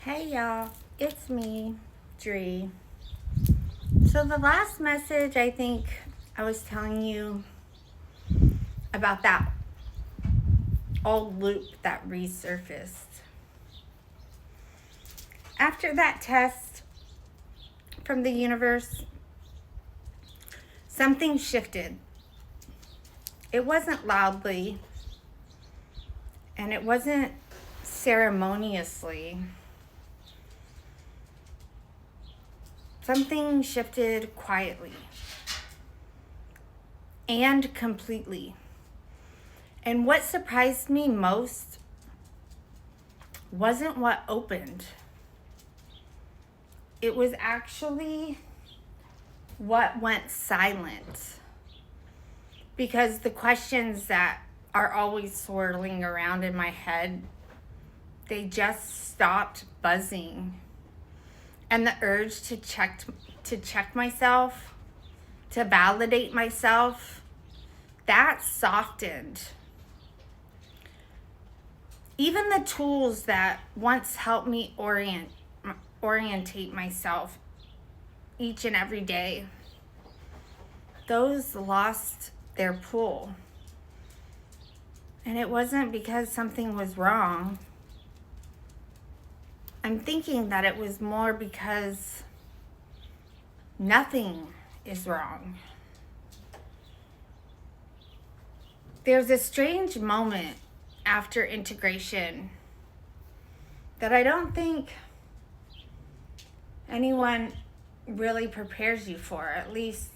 Hey y'all, it's me, Dri. So the last message, I think I was telling you about that old loop that resurfaced. After that test from the universe, something shifted. It wasn't loudly, and it wasn't ceremoniously. Something shifted quietly and completely. And what surprised me most wasn't what opened. It was actually what went silent. Because the questions that are always swirling around in my head, they just stopped buzzing. And the urge to check myself, to validate myself, that softened. Even the tools that once helped me orientate myself each and every day, those lost their pull. And it wasn't because something was wrong. I'm thinking that it was more because nothing is wrong. There's a strange moment after integration that I don't think anyone really prepares you for. At least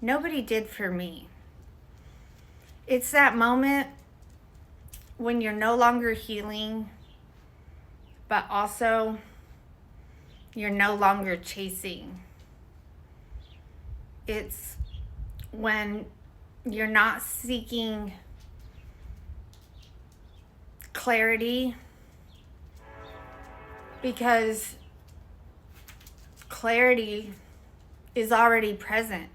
nobody did for me. It's that moment when you're no longer healing, but also you're no longer chasing. It's when you're not seeking clarity because clarity is already present.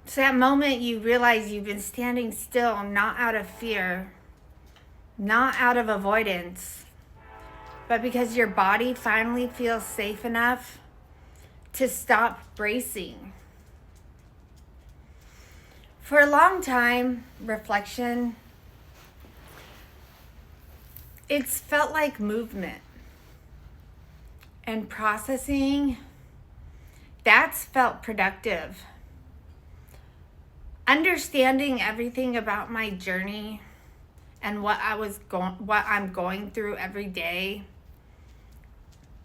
It's that moment you realize you've been standing still, not out of fear, not out of avoidance, but because your body finally feels safe enough to stop bracing. For a long time, reflection, it's felt like movement. And processing, that's felt productive. Understanding everything about my journey and what I'm going through every day,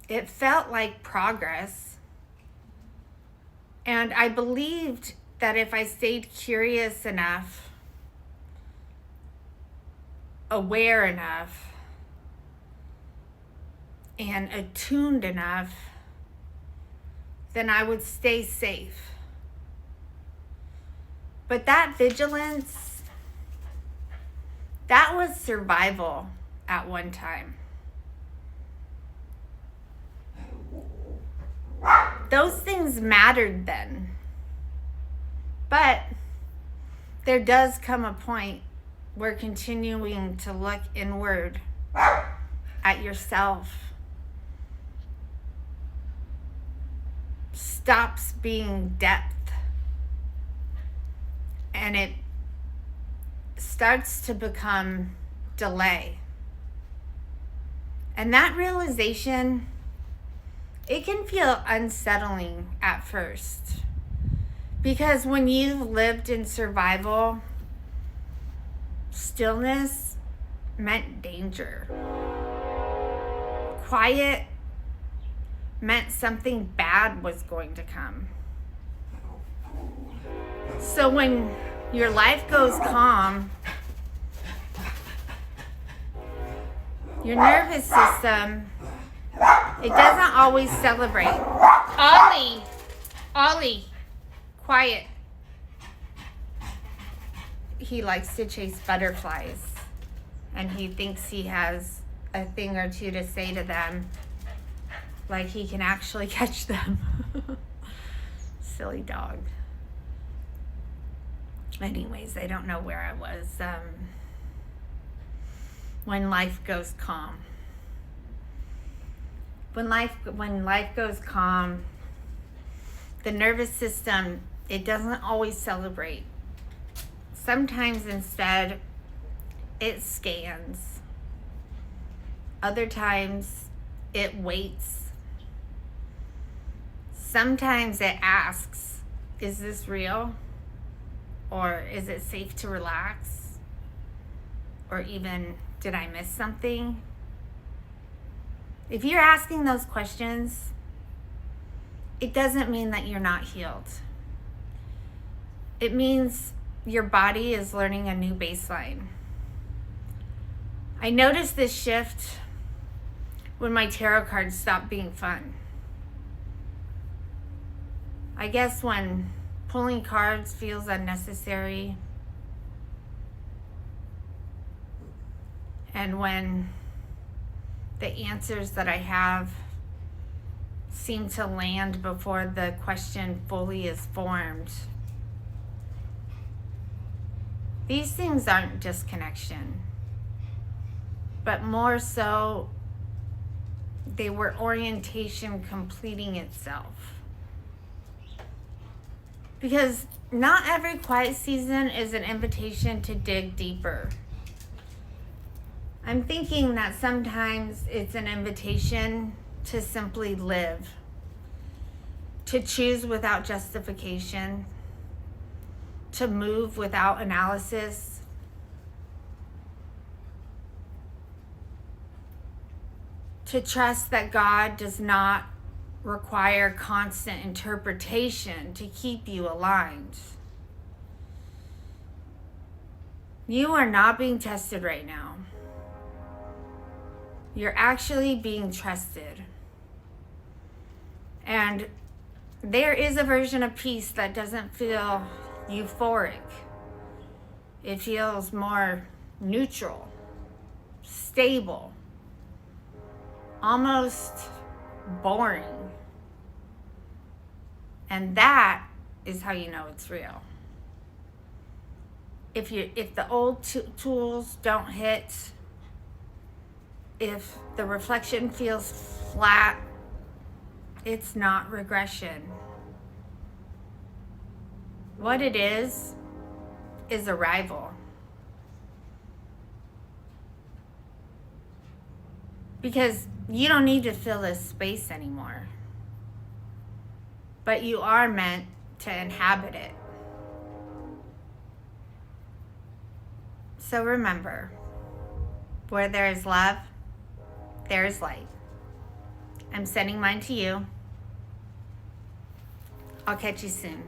it felt like progress. And I believed that if I stayed curious enough, aware enough, and attuned enough, then I would stay safe. But that vigilance, that was survival at one time. Those things mattered then. But there does come a point where continuing to look inward at yourself stops being depth, and it starts to become delay. And that realization, it can feel unsettling at first. Because when you've lived in survival, stillness meant danger. Quiet meant something bad was going to come. So when your life goes calm, your nervous system, it doesn't always celebrate. Ollie, quiet. He likes to chase butterflies, and he thinks he has a thing or two to say to them, like he can actually catch them. Silly dog. Anyways, I don't know where I was. when life goes calm. When life goes calm, the nervous system, it doesn't always celebrate. Sometimes instead, it scans. Other times, it waits. Sometimes it asks, is this real? Or is it safe to relax? Or even, did I miss something? If you're asking those questions, it doesn't mean that you're not healed. It means your body is learning a new baseline. I noticed this shift when my tarot cards stopped being fun. I guess when pulling cards feels unnecessary, and when the answers that I have seem to land before the question fully is formed. These things aren't disconnection, but more so they were orientation completing itself. Because not every quiet season is an invitation to dig deeper. I'm thinking that sometimes it's an invitation to simply live, to choose without justification, to move without analysis, to trust that God does not require constant interpretation to keep you aligned. You are not being tested right now. You're actually being trusted. And there is a version of peace that doesn't feel euphoric. It feels more neutral, stable, almost boring. And that is how you know it's real. If the old tools don't hit, if the reflection feels flat, it's not regression. What it is arrival. Because you don't need to fill this space anymore. But you are meant to inhabit it. So remember, where there is love, there is light. I'm sending mine to you. I'll catch you soon.